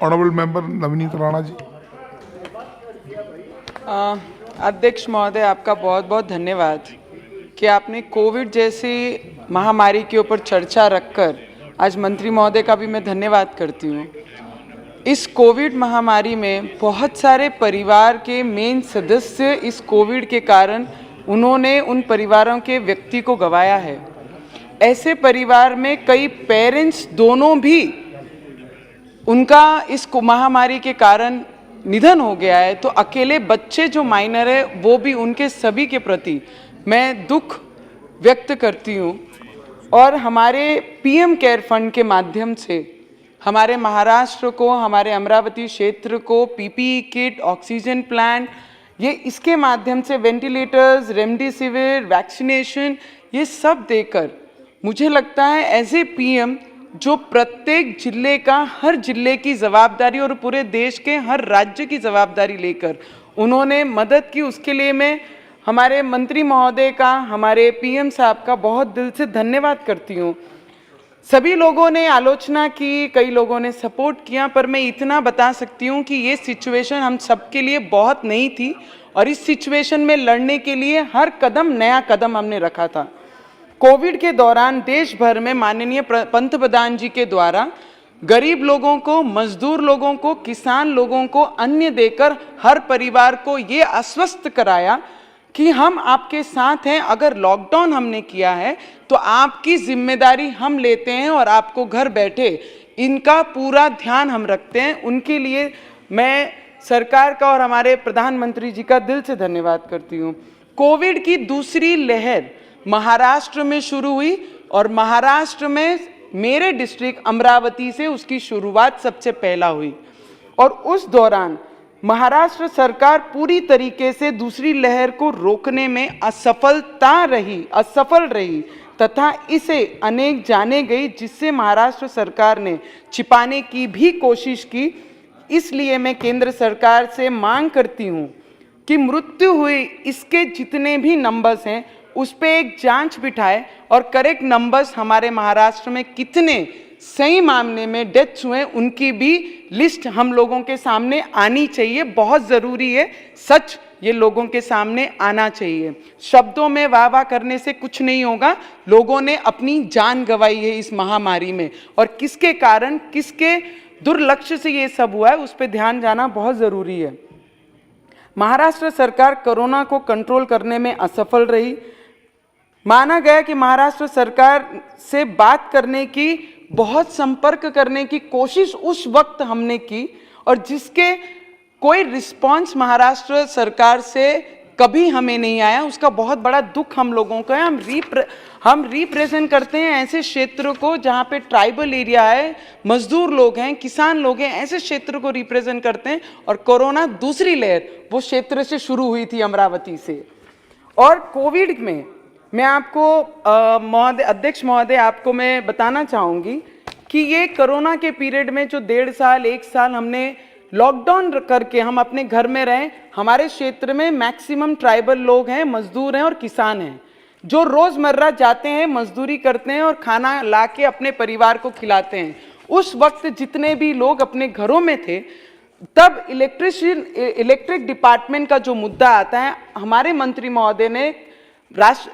Honourable member Navneet Rana ji. अध्यक्ष महोदय, आपका बहुत बहुत धन्यवाद कि आपने कोविड जैसी महामारी के ऊपर चर्चा रखकर आज मंत्री महोदय का भी मैं धन्यवाद करती हूँ। इस कोविड महामारी में बहुत सारे परिवार के मेन सदस्य इस कोविड के कारण उन्होंने उन परिवारों के व्यक्ति को गंवाया है। ऐसे परिवार में कई पेरेंट्स दोनों भी उनका इस महामारी के कारण निधन हो गया है, तो अकेले बच्चे जो माइनर है वो भी, उनके सभी के प्रति मैं दुख व्यक्त करती हूँ। और हमारे पीएम केयर फंड के माध्यम से हमारे महाराष्ट्र को, हमारे अमरावती क्षेत्र को पीपीई किट, ऑक्सीजन प्लांट, ये इसके माध्यम से वेंटिलेटर्स, रेमडेसिविर, वैक्सीनेशन, ये सब देकर मुझे लगता है एज ए पीएम जो प्रत्येक जिले का, हर जिले की जवाबदारी और पूरे देश के हर राज्य की जवाबदारी लेकर उन्होंने मदद की, उसके लिए मैं हमारे मंत्री महोदय का, हमारे पीएम साहब का बहुत दिल से धन्यवाद करती हूँ। सभी लोगों ने आलोचना की, कई लोगों ने सपोर्ट किया, पर मैं इतना बता सकती हूँ कि ये सिचुएशन हम सबके लिए बहुत नई थी और इस सिचुएशन में लड़ने के लिए हर कदम नया कदम हमने रखा था। कोविड के दौरान देश भर में माननीय पंतप्रधान जी के द्वारा गरीब लोगों को, मजदूर लोगों को, किसान लोगों को अन्न देकर हर परिवार को ये आश्वस्त कराया कि हम आपके साथ हैं। अगर लॉकडाउन हमने किया है तो आपकी जिम्मेदारी हम लेते हैं और आपको घर बैठे इनका पूरा ध्यान हम रखते हैं। उनके लिए मैं सरकार का और हमारे प्रधानमंत्री जी का दिल से धन्यवाद करती हूँ। कोविड की दूसरी लहर महाराष्ट्र में शुरू हुई और महाराष्ट्र में मेरे डिस्ट्रिक्ट अमरावती से उसकी शुरुआत सबसे पहला हुई और उस दौरान महाराष्ट्र सरकार पूरी तरीके से दूसरी लहर को रोकने में असफल रही तथा इसे अनेक जाने गई, जिससे महाराष्ट्र सरकार ने छिपाने की भी कोशिश की। इसलिए मैं केंद्र सरकार से मांग करती हूँ कि मृत्यु हुई इसके जितने भी नंबर्स हैं उस पे एक जांच बिठाए और करेक्ट नंबर्स हमारे महाराष्ट्र में कितने सही मामले में डेथ्स हुए उनकी भी लिस्ट हम लोगों के सामने आनी चाहिए। बहुत ज़रूरी है, सच ये लोगों के सामने आना चाहिए। शब्दों में वाह वाह करने से कुछ नहीं होगा। लोगों ने अपनी जान गंवाई है इस महामारी में और किसके कारण, किसके दुर्लक्ष्य से ये सब हुआ है उस पर ध्यान जाना बहुत ज़रूरी है। महाराष्ट्र सरकार कोरोना को कंट्रोल करने में असफल रही। माना गया कि महाराष्ट्र सरकार से बात करने की, बहुत संपर्क करने की कोशिश उस वक्त हमने की और जिसके कोई रिस्पांस महाराष्ट्र सरकार से कभी हमें नहीं आया, उसका बहुत बड़ा दुख हम लोगों का है। हम रिप्रेजेंट करते हैं ऐसे क्षेत्र को जहाँ पे ट्राइबल एरिया है, मजदूर लोग हैं, किसान लोग हैं, ऐसे क्षेत्र को रिप्रेजेंट करते हैं और कोरोना दूसरी लहर वो क्षेत्र से शुरू हुई थी, अमरावती से। और कोविड में मैं आपको महोदय, अध्यक्ष महोदय, आपको मैं बताना चाहूँगी कि ये कोरोना के पीरियड में जो 1.5 साल 1 साल हमने लॉकडाउन करके हम अपने घर में रहे, हमारे क्षेत्र में मैक्सिमम ट्राइबल लोग हैं, मजदूर हैं और किसान हैं जो रोज़मर्रा जाते हैं, मजदूरी करते हैं और खाना ला के अपने परिवार को खिलाते हैं। उस वक्त जितने भी लोग अपने घरों में थे, तब इलेक्ट्रिक डिपार्टमेंट का जो मुद्दा आता है, हमारे मंत्री महोदय ने,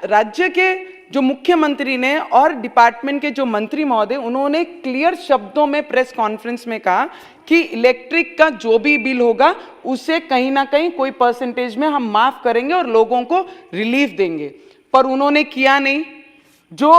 राज्य के जो मुख्यमंत्री ने और डिपार्टमेंट के जो मंत्री महोदय, उन्होंने क्लियर शब्दों में प्रेस कॉन्फ्रेंस में कहा कि इलेक्ट्रिक का जो भी बिल होगा उसे कहीं ना कहीं कोई परसेंटेज में हम माफ करेंगे और लोगों को रिलीफ देंगे, पर उन्होंने किया नहीं। जो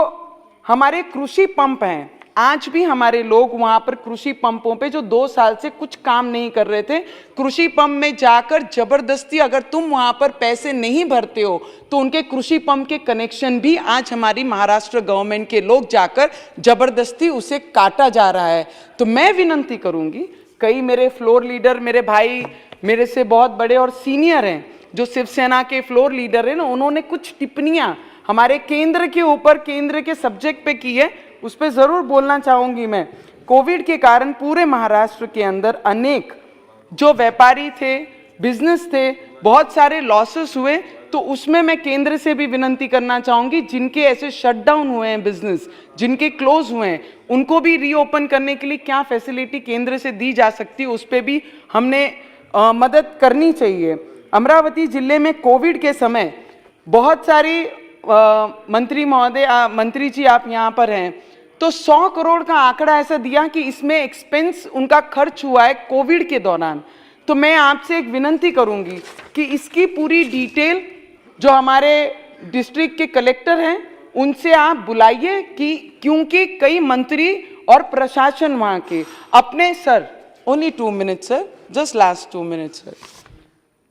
हमारे कृषि पंप हैं, आज भी हमारे लोग वहां पर कृषि पंपों पे जो 2 साल से कुछ काम नहीं कर रहे थे, कृषि पंप में जाकर जबरदस्ती, अगर तुम वहां पर पैसे नहीं भरते हो तो उनके कृषि पंप के कनेक्शन भी आज हमारी महाराष्ट्र गवर्नमेंट के लोग जाकर जबरदस्ती उसे काटा जा रहा है। तो मैं विनती करूंगी, कई मेरे फ्लोर लीडर, मेरे भाई मेरे से बहुत बड़े और सीनियर हैं, जो शिवसेना के फ्लोर लीडर हैं ना, उन्होंने कुछ टिप्पणियां हमारे केंद्र के ऊपर, केंद्र के सब्जेक्ट पे की है, उस पर ज़रूर बोलना चाहूँगी मैं। कोविड के कारण पूरे महाराष्ट्र के अंदर अनेक जो व्यापारी थे, बिजनेस थे, बहुत सारे लॉसेस हुए, तो उसमें मैं केंद्र से भी विनती करना चाहूंगी, जिनके ऐसे शटडाउन हुए हैं बिजनेस, जिनके क्लोज हुए हैं, उनको भी रीओपन करने के लिए क्या फैसिलिटी केंद्र से दी जा सकती है, उस पर भी हमने मदद करनी चाहिए। अमरावती जिले में कोविड के समय बहुत सारी मंत्री महोदय, मंत्री जी आप यहाँ पर हैं, तो 100 करोड़ का आंकड़ा ऐसा दिया कि इसमें एक्सपेंस उनका खर्च हुआ है कोविड के दौरान। तो मैं आपसे एक विनती करूंगी कि इसकी पूरी डिटेल जो हमारे डिस्ट्रिक्ट के कलेक्टर हैं उनसे आप बुलाइए, कि क्योंकि कई मंत्री और प्रशासन वहाँ के अपने sir, only 2 minutes sir, just last 2 minutes sir,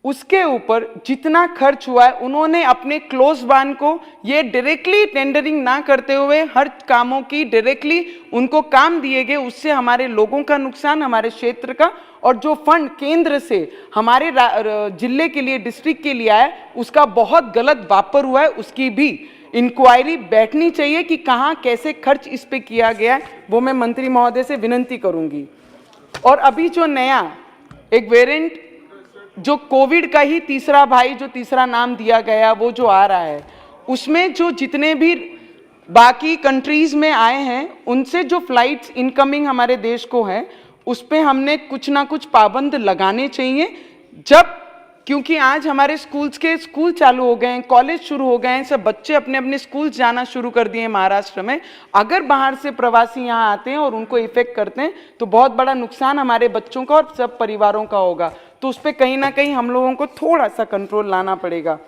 उसके ऊपर जितना खर्च हुआ है उन्होंने अपने क्लोज वन को ये डायरेक्टली टेंडरिंग ना करते हुए हर कामों की डायरेक्टली उनको काम दिए गए, उससे हमारे लोगों का नुकसान, हमारे क्षेत्र का, और जो फंड केंद्र से हमारे जिले के लिए, डिस्ट्रिक्ट के लिए आया, उसका बहुत गलत वापर हुआ है। उसकी भी इंक्वायरी बैठनी चाहिए कि कहाँ कैसे खर्च इस पे किया गया है, वो मैं मंत्री महोदय से विनती करूंगी। और अभी जो नया एक वेरिएंट जो कोविड का ही तीसरा भाई, जो तीसरा नाम दिया गया, वो जो आ रहा है, उसमें जो जितने भी बाकी कंट्रीज में आए हैं उनसे जो फ्लाइट्स इनकमिंग हमारे देश को हैं, उस पे हमने कुछ ना कुछ पाबंद लगाने चाहिए। जब, क्योंकि आज हमारे स्कूल चालू हो गए हैं, कॉलेज शुरू हो गए हैं, सब बच्चे अपने अपने स्कूल जाना शुरू कर दिए हैं महाराष्ट्र में। अगर बाहर से प्रवासी यहाँ आते हैं और उनको इफेक्ट करते हैं तो बहुत बड़ा नुकसान हमारे बच्चों का और सब परिवारों का होगा। तो उस पर कहीं ना कहीं हम लोगों को थोड़ा सा कंट्रोल लाना पड़ेगा।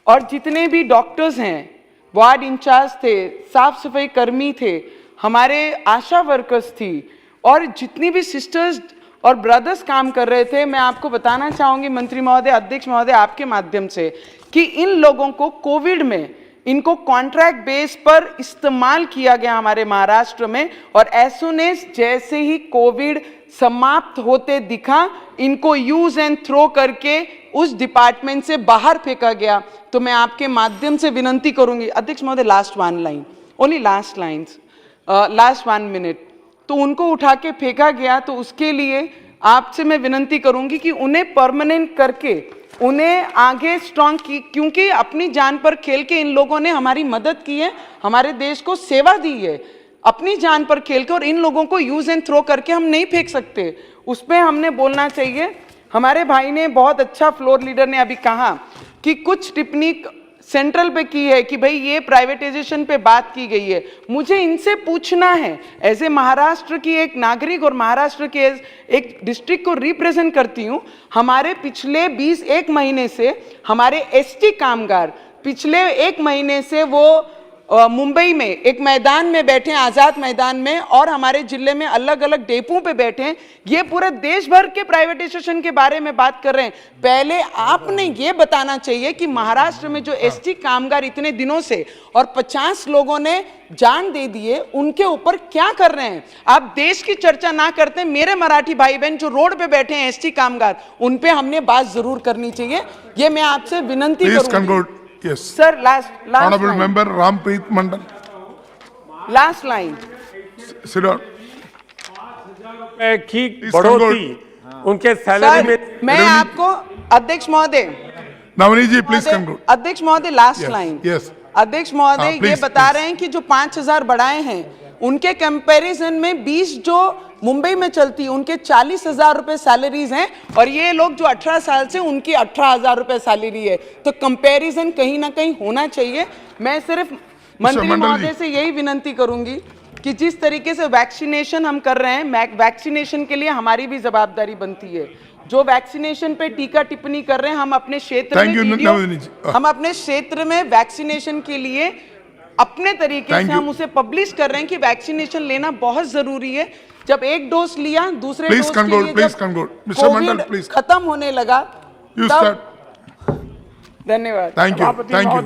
और जितने भी डॉक्टर्स हैं, वार्ड इंचार्ज थे, साफ सफाई कर्मी थे, हमारे आशा वर्कर्स थी, और जितनी भी सिस्टर्स और ब्रदर्स काम कर रहे थे, मैं आपको बताना चाहूंगी मंत्री महोदय, अध्यक्ष महोदय, आपके माध्यम से, कि इन लोगों को कोविड में इनको कॉन्ट्रैक्ट बेस पर इस्तेमाल किया गया हमारे महाराष्ट्र में, और एज सून एज जैसे ही कोविड समाप्त होते दिखा, इनको यूज एंड थ्रो करके उस डिपार्टमेंट से बाहर फेंका गया। तो मैं आपके माध्यम से विनती करूंगी, अध्यक्ष महोदय, last 1 line, only last lines, last 1 minute, तो उनको उठा के फेंका गया। तो उसके लिए आपसे मैं विनती करूंगी कि उन्हें परमानेंट करके उन्हें आगे स्ट्रांग की, क्योंकि अपनी जान पर खेल के इन लोगों ने हमारी मदद की है, हमारे देश को सेवा दी है, अपनी जान पर खेल के, और इन लोगों को यूज एंड थ्रो करके हम नहीं फेंक सकते। उस पर हमने बोलना चाहिए। हमारे भाई ने बहुत अच्छा, फ्लोर लीडर ने अभी कहा कि कुछ टिप्पणी सेंट्रल पे की है कि भाई ये प्राइवेटाइजेशन पे बात की गई है। मुझे इनसे पूछना है, एज ए महाराष्ट्र की एक नागरिक और महाराष्ट्र के एक डिस्ट्रिक्ट को रिप्रेजेंट करती हूँ, हमारे पिछले 21 महीने से हमारे एसटी कामगार पिछले 1 महीने से वो मुंबई में एक मैदान में बैठे हैं, आज़ाद मैदान में, और हमारे जिले में अलग अलग डेपों पे बैठे हैं। ये पूरे देश भर के प्राइवेटाइजेशन के बारे में बात कर रहे हैं। पहले आपने ये बताना चाहिए कि महाराष्ट्र में जो एसटी कामगार इतने दिनों से और 50 लोगों ने जान दे दिए, उनके ऊपर क्या कर रहे हैं। आप देश की चर्चा ना करते, मेरे मराठी भाई बहन जो रोड पे बैठे हैं एसटी कामगार, उन पे हमने बात जरूर करनी चाहिए। ये मैं आपसे विनती करूंगी। Yes. Sir, last Honorable line. Member Rampreet Mandal. Last line. Sit down. की बढ़ोतरी उनके सैलरी में, मैं आपको, अध्यक्ष महोदय, Navani ji, please conclude. अध्यक्ष महोदय, लास्ट लाइन। Yes. अध्यक्ष महोदय, ये बता रहे हैं कि जो 5000 बढ़ाए हैं, उनके कंपैरिजन में 20 जो मुंबई में चलती है उनके 40,000 रुपए सैलरीज हैं, और ये लोग जो 18 साल से, उनकी 18,000 रुपए सैलरी है। तो कंपैरिजन कहीं ना कहीं होना चाहिए। मैं सिर्फ मंत्री महोदय से यही विनती करूंगी कि जिस तरीके से वैक्सीनेशन हम कर रहे हैं, वैक्सीनेशन के लिए हमारी भी जवाबदारी बनती है। जो वैक्सीनेशन पे टीका टिप्पणी कर रहे हैं, हम अपने क्षेत्र में वीडियो, हम अपने क्षेत्र में वैक्सीनेशन के लिए अपने तरीके से हम उसे पब्लिश कर रहे हैं कि वैक्सीनेशन लेना बहुत जरूरी है। जब एक डोज लिया, दूसरे डोज के लिए जब कोविड खत्म होने लगा, तब धन्यवाद। Thank you.